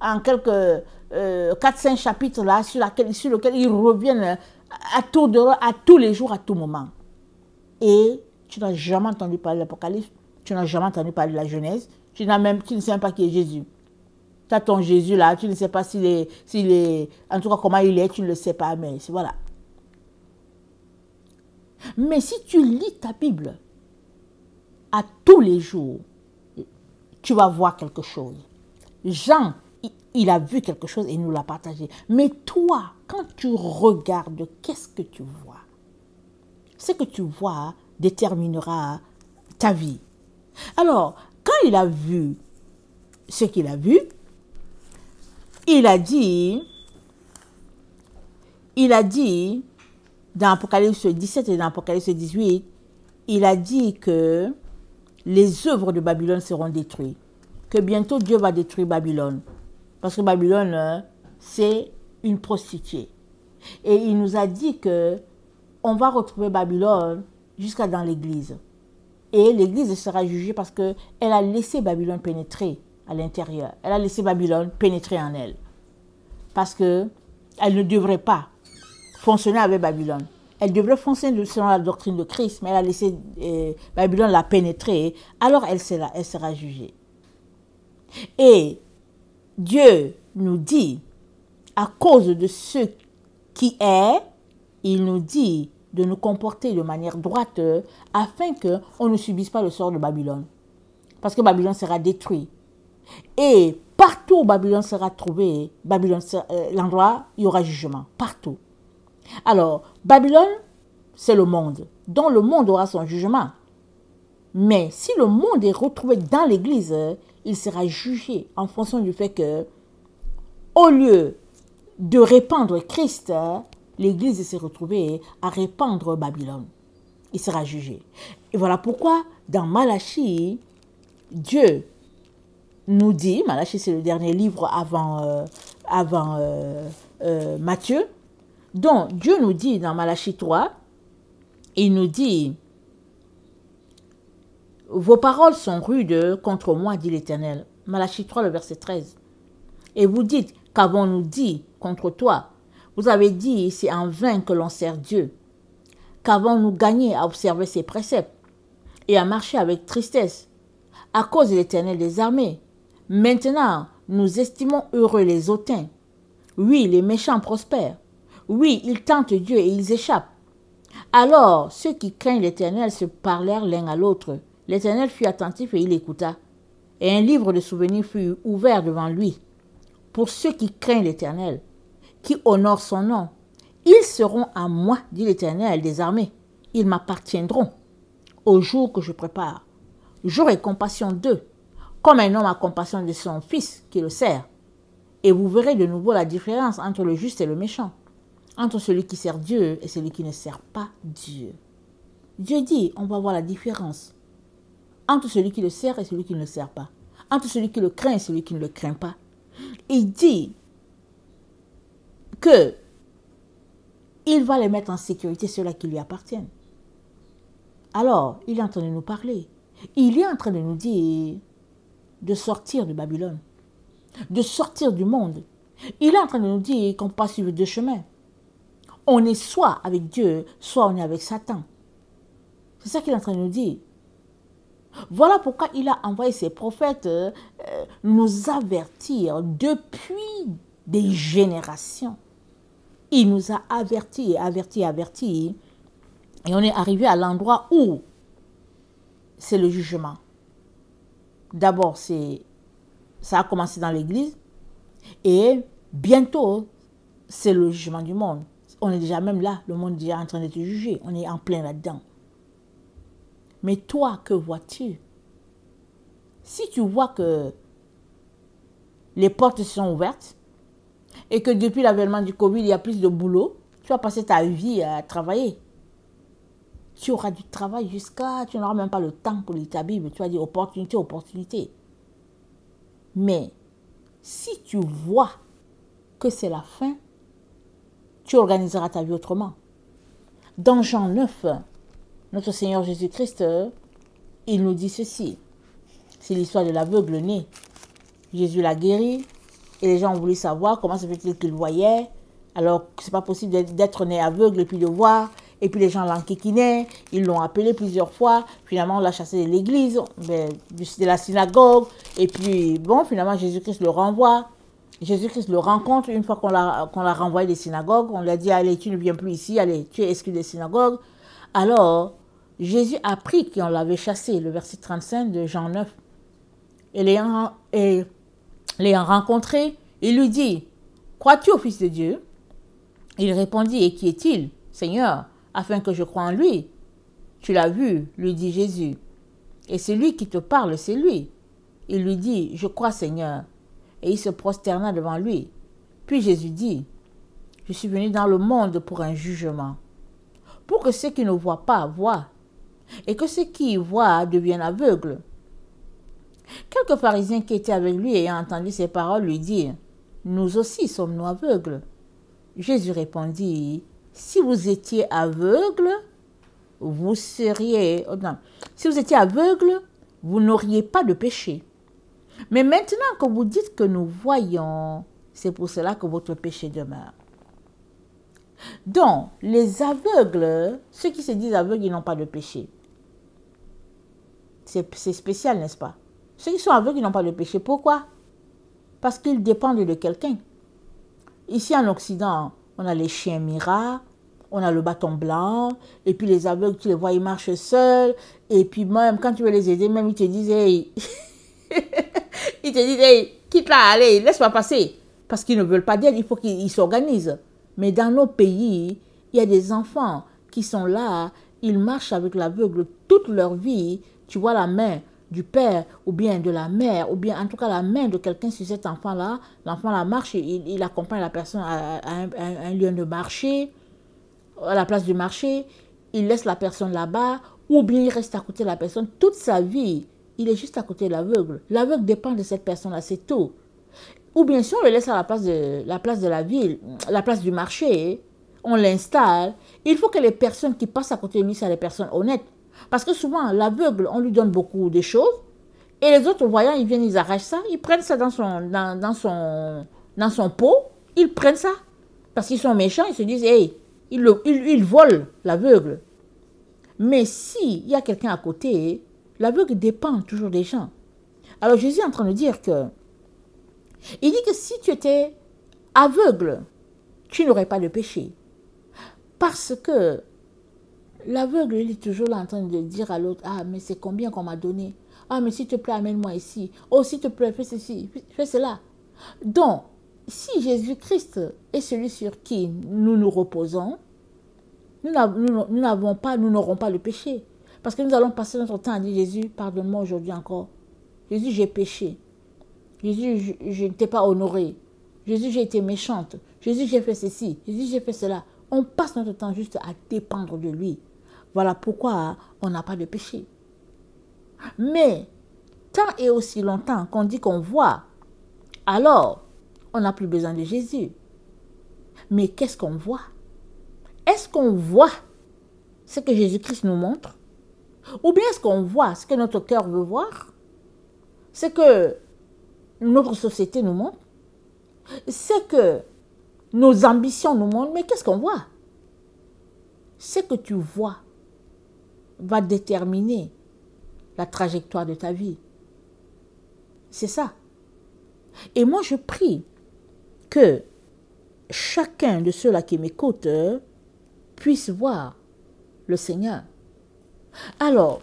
en quelques 4-5 chapitres là, sur lesquels ils reviennent à tour de rôle, à tous les jours, à tout moment. Et tu n'as jamais entendu parler de l'Apocalypse, tu n'as jamais entendu parler de la Genèse, tu ne sais même pas qui est Jésus. Tu as ton Jésus là, tu ne sais pas s'il est, en tout cas comment il est, tu ne le sais pas, mais voilà. Mais si tu lis ta Bible à tous les jours, tu vas voir quelque chose. Jean, il a vu quelque chose et il nous l'a partagé. Mais toi, quand tu regardes, qu'est-ce que tu vois? Ce que tu vois déterminera ta vie. Alors, quand il a vu ce qu'il a vu, il a dit dans Apocalypse 17 et dans Apocalypse 18, il a dit que les œuvres de Babylone seront détruites. Que bientôt Dieu va détruire Babylone. Parce que Babylone, c'est une prostituée. Et il nous a dit que on va retrouver Babylone jusqu'à dans l'église. Et l'église sera jugée parce qu'elle a laissé Babylone pénétrer à l'intérieur. Elle a laissé Babylone pénétrer en elle. Parce qu'elle ne devrait pas fonctionner avec Babylone. Elle devrait fonctionner selon la doctrine de Christ, mais elle a laissé Babylone la pénétrer. Alors elle sera jugée. Et Dieu nous dit, à cause de ce qui est, il nous dit de nous comporter de manière droite afin qu'on ne subisse pas le sort de Babylone. Parce que Babylone sera détruit. Et partout où Babylone sera trouvée, l'endroit, il y aura jugement. Partout. Alors, Babylone, c'est le monde. Donc le monde aura son jugement. Mais si le monde est retrouvé dans l'église, il sera jugé en fonction du fait que, au lieu de répandre Christ, l'église s'est retrouvée à répandre Babylone. Il sera jugé. Et voilà pourquoi, dans Malachie, Dieu nous dit, Malachie c'est le dernier livre avant Matthieu, donc Dieu nous dit dans Malachie 3, il nous dit, vos paroles sont rudes contre moi, dit l'Éternel. Malachie 3, le verset 13. Et vous dites, qu'avons-nous dit contre toi? Vous avez dit, c'est en vain que l'on sert Dieu. Qu'avons-nous gagné à observer ses préceptes et à marcher avec tristesse à cause de l'Éternel des armées? Maintenant, nous estimons heureux les hautains. Oui, les méchants prospèrent. Oui, ils tentent Dieu et ils échappent. Alors, ceux qui craignent l'Éternel se parlèrent l'un à l'autre. L'Éternel fut attentif et il écouta. Et un livre de souvenirs fut ouvert devant lui. Pour ceux qui craignent l'Éternel, qui honorent son nom, ils seront à moi, dit l'Éternel des armées. Ils m'appartiendront au jour que je prépare. J'aurai compassion d'eux, comme un homme a compassion de son fils qui le sert. Et vous verrez de nouveau la différence entre le juste et le méchant, entre celui qui sert Dieu et celui qui ne sert pas Dieu. Dieu dit, on va voir la différence entre celui qui le sert et celui qui ne le sert pas, entre celui qui le craint et celui qui ne le craint pas. Il dit que il va les mettre en sécurité, ceux-là qui lui appartiennent. Alors, il est en train de nous parler. Il est en train de nous dire de sortir de Babylone, de sortir du monde. Il est en train de nous dire qu'on passe sur deux chemins. On est soit avec Dieu, soit on est avec Satan. C'est ça qu'il est en train de nous dire. Voilà pourquoi il a envoyé ses prophètes nous avertir depuis des générations. Il nous a avertis, avertis. Et on est arrivé à l'endroit où c'est le jugement. D'abord, ça a commencé dans l'église. Et bientôt, c'est le jugement du monde. On est déjà même là. Le monde est déjà en train d'être jugé. On est en plein là-dedans. Mais toi, que vois-tu? Si tu vois que les portes sont ouvertes et que depuis l'avènement du Covid, il y a plus de boulot, tu vas passer ta vie à travailler. Tu auras du travail jusqu'à... Tu n'auras même pas le temps pour lire ta Bible. Tu vas dire opportunité, opportunité. Mais si tu vois que c'est la fin, tu organiseras ta vie autrement. Dans Jean 9, notre Seigneur Jésus-Christ, il nous dit ceci. C'est l'histoire de l'aveugle né. Jésus l'a guéri et les gens ont voulu savoir comment se fait-il qu'il voyait. Alors, c'est pas possible d'être né aveugle et puis de voir. Et puis les gens l'enquiquinaient, ils l'ont appelé plusieurs fois. Finalement, on l'a chassé de l'église, de la synagogue. Et puis, bon, finalement, Jésus-Christ le renvoie. Jésus-Christ le rencontre une fois qu'on l'a renvoyé des synagogues. On lui a dit, allez, tu ne viens plus ici, allez, tu es exclu des synagogues. Alors, Jésus a appris qu'on l'avait chassé, le verset 35 de Jean 9. Et l'ayant rencontré, il lui dit, crois-tu au Fils de Dieu? Il répondit, et qui est-il, Seigneur, afin que je croie en lui? Tu l'as vu, lui dit Jésus. Et celui qui te parle, c'est lui. Il lui dit, je crois, Seigneur. Et il se prosterna devant lui. Puis Jésus dit, je suis venu dans le monde pour un jugement, pour que ceux qui ne voient pas voient, et que ceux qui y voient deviennent aveugles. Quelques pharisiens qui étaient avec lui ayant entendu ces paroles lui dirent, « Nous aussi sommes-nous aveugles ?» Jésus répondit, « Si vous étiez aveugles, vous seriez... non, si vous étiez aveugles, vous n'auriez pas de péché. Mais maintenant que vous dites que nous voyons, c'est pour cela que votre péché demeure. » Donc, les aveugles, ceux qui se disent aveugles, ils n'ont pas de péché. C'est spécial, n'est-ce pas? Ceux qui sont aveugles, ils n'ont pas de péché. Pourquoi? Parce qu'ils dépendent de quelqu'un. Ici en Occident, on a les chiens miras, on a le bâton blanc, et puis les aveugles, tu les vois, ils marchent seuls, et puis même quand tu veux les aider, même ils te disent, hey, ils te disent, hey, quitte-la, allez, laisse-moi passer. Parce qu'ils ne veulent pas d'aide, il faut qu'ils s'organisent. Mais dans nos pays, il y a des enfants qui sont là, ils marchent avec l'aveugle toute leur vie. Tu vois la main du père ou bien de la mère, ou bien en tout cas la main de quelqu'un sur cet enfant-là. L'enfant la marche, il accompagne la personne à un lieu de marché, à la place du marché. Il laisse la personne là-bas, ou bien il reste à côté de la personne toute sa vie. Il est juste à côté de l'aveugle. L'aveugle dépend de cette personne-là, c'est tout. Ou bien si on le laisse à la place de la ville, la place du marché, on l'installe, il faut que les personnes qui passent à côté de lui soient des personnes honnêtes. Parce que souvent, l'aveugle, on lui donne beaucoup de choses, et les autres voyants, ils viennent, ils arrachent ça, ils prennent ça dans son pot, ils prennent ça. Parce qu'ils sont méchants, ils se disent, hey, ils volent l'aveugle. Mais s'il y a quelqu'un à côté, l'aveugle dépend toujours des gens. Alors Jésus est en train de dire que, il dit que si tu étais aveugle, tu n'aurais pas de péché. Parce que l'aveugle, il est toujours là en train de dire à l'autre, ah, mais c'est combien qu'on m'a donné? Ah, mais s'il te plaît, amène-moi ici. Oh, s'il te plaît, fais ceci, fais cela. Donc, si Jésus-Christ est celui sur qui nous nous reposons, nous n'aurons pas le péché. Parce que nous allons passer notre temps à dire, Jésus, pardonne-moi aujourd'hui encore. Jésus, j'ai péché. Jésus, je ne t'ai pas honoré. Jésus, j'ai été méchante. Jésus, j'ai fait ceci. Jésus, j'ai fait cela. On passe notre temps juste à dépendre de lui. Voilà pourquoi on n'a pas de péché. Mais, tant et aussi longtemps qu'on dit qu'on voit, alors, on n'a plus besoin de Jésus. Mais qu'est-ce qu'on voit? Est-ce qu'on voit ce que Jésus-Christ nous montre? Ou bien est-ce qu'on voit ce que notre cœur veut voir? Ce que notre société nous montre? Ce que nos ambitions nous montrent? Mais qu'est-ce qu'on voit? Ce que tu vois va déterminer la trajectoire de ta vie. C'est ça. Et moi, je prie que chacun de ceux-là qui m'écoutent puisse voir le Seigneur. Alors,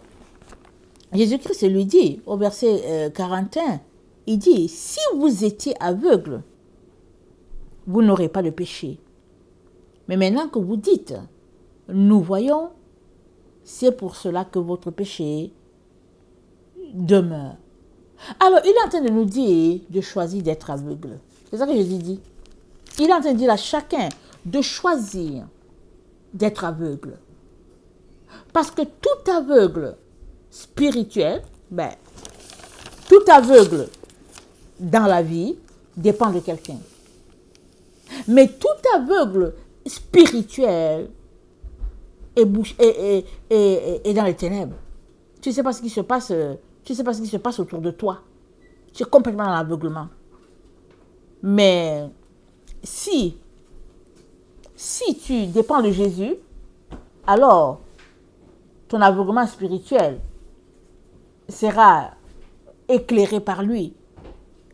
Jésus-Christ lui dit, au verset 41, il dit, si vous étiez aveugle, vous n'aurez pas de péché. Mais maintenant que vous dites, nous voyons, c'est pour cela que votre péché demeure. Alors, il est en train de nous dire de choisir d'être aveugle. C'est ça que Jésus dit. Il est en train de dire à chacun de choisir d'être aveugle. Parce que tout aveugle spirituel, tout aveugle dans la vie dépend de quelqu'un. Mais tout aveugle spirituel est dans les ténèbres. Tu ne sais pas ce qui se passe, tu sais pas ce qui se passe autour de toi. Tu es complètement dans l'aveuglement. Mais si tu dépends de Jésus, alors ton aveuglement spirituel sera éclairé par lui.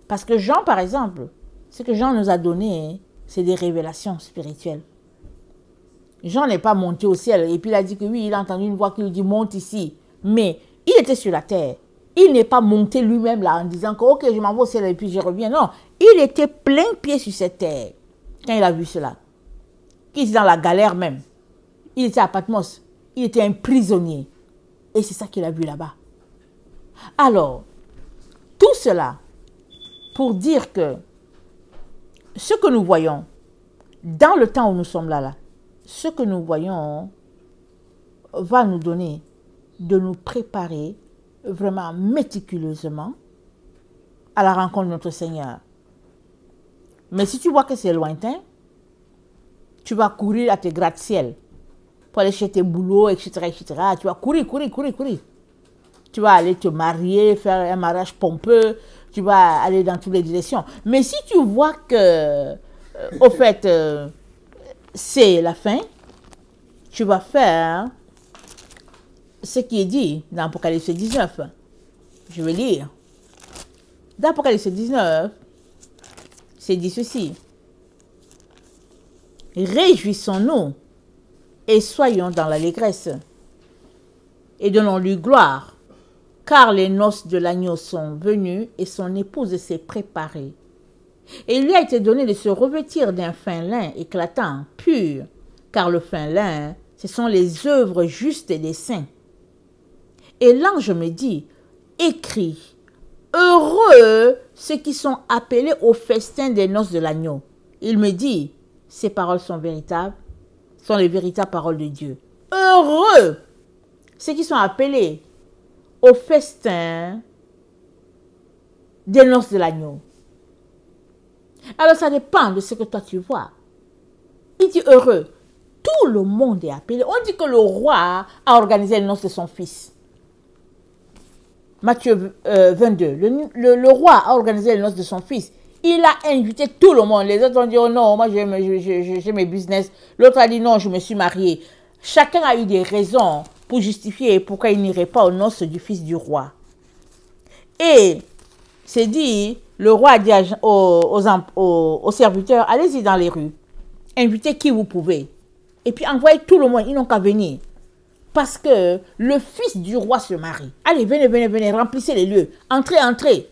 Parce que Jean, par exemple, ce que Jean nous a donné, c'est des révélations spirituelles. Jean n'est pas monté au ciel et puis il a dit que oui, il a entendu une voix qui lui dit monte ici. Mais il était sur la terre. Il n'est pas monté lui-même là en disant que ok, je m'en vais au ciel et puis je reviens. Non, il était plein pied sur cette terre quand il a vu cela. Il était dans la galère même. Il était à Patmos. Il était un prisonnier. Et c'est ça qu'il a vu là-bas. Alors, tout cela pour dire que ce que nous voyons dans le temps où nous sommes là, ce que nous voyons va nous donner de nous préparer vraiment méticuleusement à la rencontre de notre Seigneur. Mais si tu vois que c'est lointain, tu vas courir à tes gratte-ciel pour aller chez tes boulots, etc., etc. Tu vas courir. Tu vas aller te marier, faire un mariage pompeux, tu vas aller dans toutes les directions. Mais si tu vois que, au fait, c'est la fin, tu vas faire ce qui est dit dans Apocalypse 19. Je vais lire. Dans Apocalypse 19, c'est dit ceci. Réjouissons-nous et soyons dans l'allégresse et donnons-lui gloire, car les noces de l'agneau sont venues et son épouse s'est préparée. Et il lui a été donné de se revêtir d'un fin lin éclatant, pur, car le fin lin, ce sont les œuvres justes des saints. Et l'ange me dit, écris, heureux ceux qui sont appelés au festin des noces de l'agneau. Il me dit, ces paroles sont véritables, sont les véritables paroles de Dieu. Heureux ceux qui sont appelés au festin des noces de l'agneau. Alors ça dépend de ce que toi tu vois. Il dit heureux. Tout le monde est appelé. On dit que le roi a organisé les noces de son fils. Matthieu 22. Le roi a organisé les noces de son fils. Il a invité tout le monde. Les autres ont dit, oh non, moi j'ai mes business. L'autre a dit, non, je me suis marié. Chacun a eu des raisons pour justifier pourquoi il n'irait pas aux noces du fils du roi. Et c'est dit, le roi a dit aux serviteurs, allez-y dans les rues, invitez qui vous pouvez. Et puis envoyez tout le monde, ils n'ont qu'à venir. Parce que le fils du roi se marie. Allez, venez, remplissez les lieux. Entrez.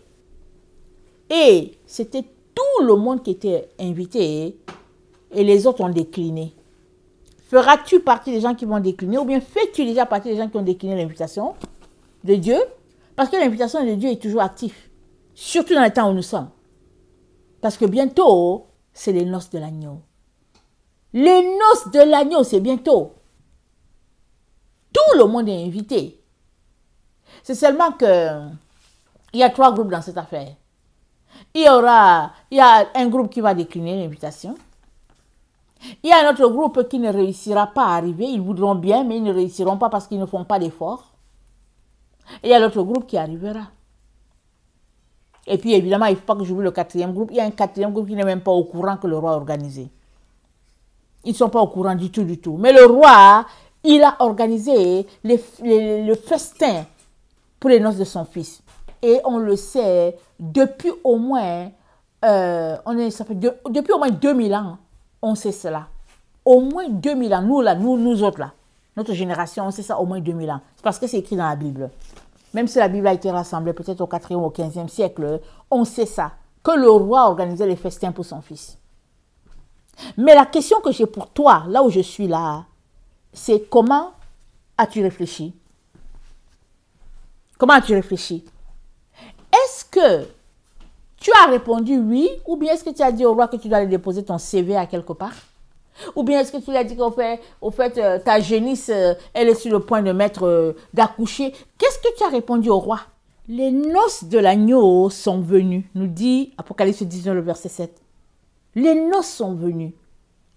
Et c'était tout le monde qui était invité et les autres ont décliné. Feras-tu partie des gens qui vont décliner ou bien fais-tu déjà partie des gens qui ont décliné l'invitation de Dieu? Parce que l'invitation de Dieu est toujours active. Surtout dans le temps où nous sommes. Parce que bientôt, c'est les noces de l'agneau. Les noces de l'agneau, c'est bientôt. Tout le monde est invité. C'est seulement que il y a 3 groupes dans cette affaire. Il y a un groupe qui va décliner l'invitation. Il y a un autre groupe qui ne réussira pas à arriver. Ils voudront bien, mais ils ne réussiront pas parce qu'ils ne font pas d'efforts. Et il y a l'autre groupe qui arrivera. Et puis, évidemment, il ne faut pas que j'oublie le 4e groupe. Il y a un 4e groupe qui n'est même pas au courant que le roi a organisé. Ils ne sont pas au courant du tout. Mais le roi, il a organisé le festin pour les noces de son fils. Et on le sait depuis au moins, depuis au moins 2000 ans, on sait cela. Au moins 2000 ans, nous autres là, notre génération, on sait ça au moins 2000 ans. C'est parce que c'est écrit dans la Bible. Même si la Bible a été rassemblée peut-être au 4e ou au 15e siècle, on sait ça, que le roi organisait les festins pour son fils. Mais la question que j'ai pour toi, là où je suis là, c'est comment as-tu réfléchi? Comment as-tu réfléchi? Est-ce que tu as répondu oui, ou bien est-ce que tu as dit au roi que tu dois aller déposer ton CV à quelque part? Ou bien est-ce que tu lui as dit qu'au fait, ta génisse, elle est sur le point d'accoucher? Qu'est-ce que tu as répondu au roi? Les noces de l'agneau sont venues, nous dit Apocalypse 19, le verset 7. Les noces sont venues.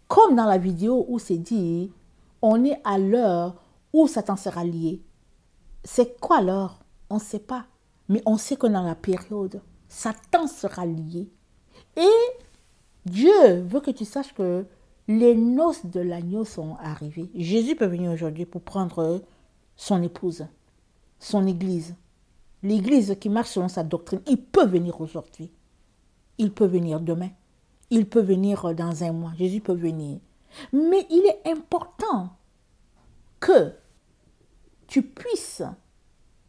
Comme dans la vidéo où c'est dit, on est à l'heure où Satan sera lié. C'est quoi l'heure? On ne sait pas. Mais on sait que dans la période, Satan sera lié. Et Dieu veut que tu saches que les noces de l'agneau sont arrivées. Jésus peut venir aujourd'hui pour prendre son épouse, son église. L'église qui marche selon sa doctrine, il peut venir aujourd'hui. Il peut venir demain. Il peut venir dans un mois. Jésus peut venir. Mais il est important que tu puisses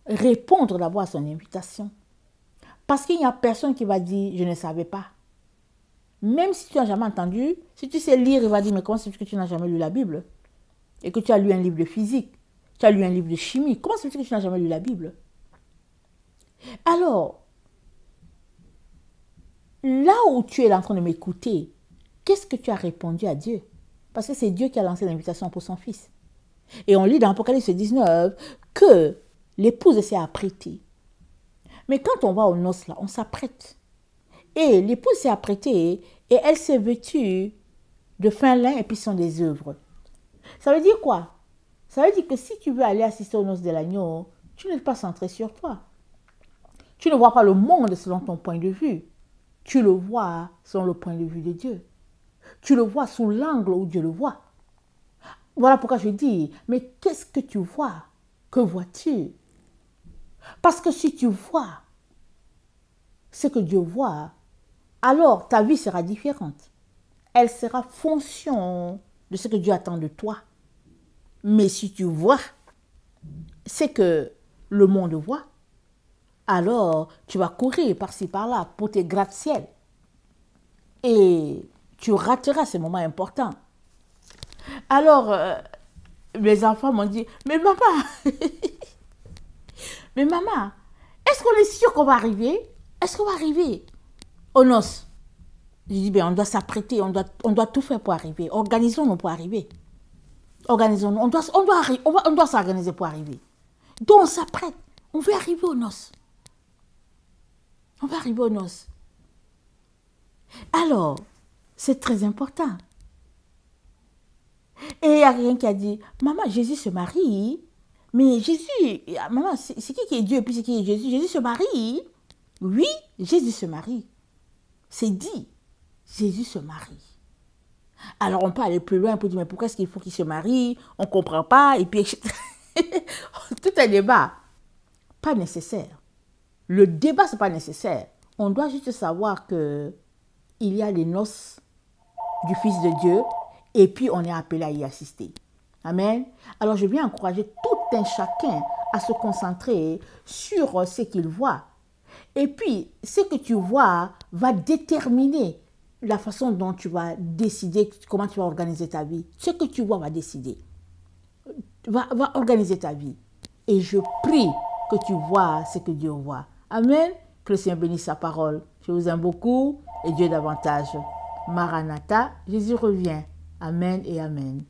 répondre d'abord à son invitation. Parce qu'il n'y a personne qui va dire « je ne savais pas ». Même si tu n'as jamais entendu, si tu sais lire, il va dire « mais comment c'est que tu n'as jamais lu la Bible ?» et que tu as lu un livre de physique, tu as lu un livre de chimie. Comment c'est que tu n'as jamais lu la Bible? Alors, là où tu es en train de m'écouter, qu'est-ce que tu as répondu à Dieu? Parce que c'est Dieu qui a lancé l'invitation pour son fils. Et on lit dans Apocalypse 19 que l'épouse s'est apprêtée. Mais quand on va aux noces, là, on s'apprête. Et l'épouse s'est apprêtée et elle s'est vêtue de fin lin et puis sont des œuvres. Ça veut dire quoi? Ça veut dire que si tu veux aller assister aux noces de l'agneau, tu n'es pas centré sur toi. Tu ne vois pas le monde selon ton point de vue. Tu le vois selon le point de vue de Dieu. Tu le vois sous l'angle où Dieu le voit. Voilà pourquoi je dis, mais qu'est-ce que tu vois? Que vois-tu? Parce que si tu vois ce que Dieu voit, alors ta vie sera différente. Elle sera fonction de ce que Dieu attend de toi. Mais si tu vois ce que le monde voit, alors tu vas courir par-ci par-là pour tes gratte-ciel. Et tu rateras ces moments importants. Alors, mes enfants m'ont dit, mais maman, mais maman, est-ce qu'on est sûr qu'on va arriver? Est-ce qu'on va arriver aux noces? Je dis, ben, on doit s'apprêter, on doit tout faire pour arriver. Organisons-nous pour arriver. Organisons-nous, on doit s'organiser pour arriver. Donc on s'apprête, on veut arriver aux noces. On va arriver aux noces. Alors, c'est très important. Et il y a quelqu'un qui a dit, maman, Jésus se marie. Mais Jésus, maman, c'est qui est Dieu et puis c'est qui est Jésus? Jésus se marie. Oui, Jésus se marie. C'est dit, Jésus se marie. Alors on peut aller plus loin pour dire, mais pourquoi est-ce qu'il faut qu'il se marie? On ne comprend pas. Et puis, tout un débat. Pas nécessaire. Le débat, ce n'est pas nécessaire. On doit juste savoir qu'il y a les noces du Fils de Dieu et puis on est appelé à y assister. Amen. Alors je viens encourager tout un chacun à se concentrer sur ce qu'il voit. Et puis, ce que tu vois va déterminer la façon dont tu vas décider comment tu vas organiser ta vie. Ce que tu vois va décider. Va organiser ta vie. Et je prie que tu vois ce que Dieu voit. Amen. Que le Seigneur bénisse sa parole. Je vous aime beaucoup et Dieu davantage. Maranatha, Jésus revient. Amen et amen.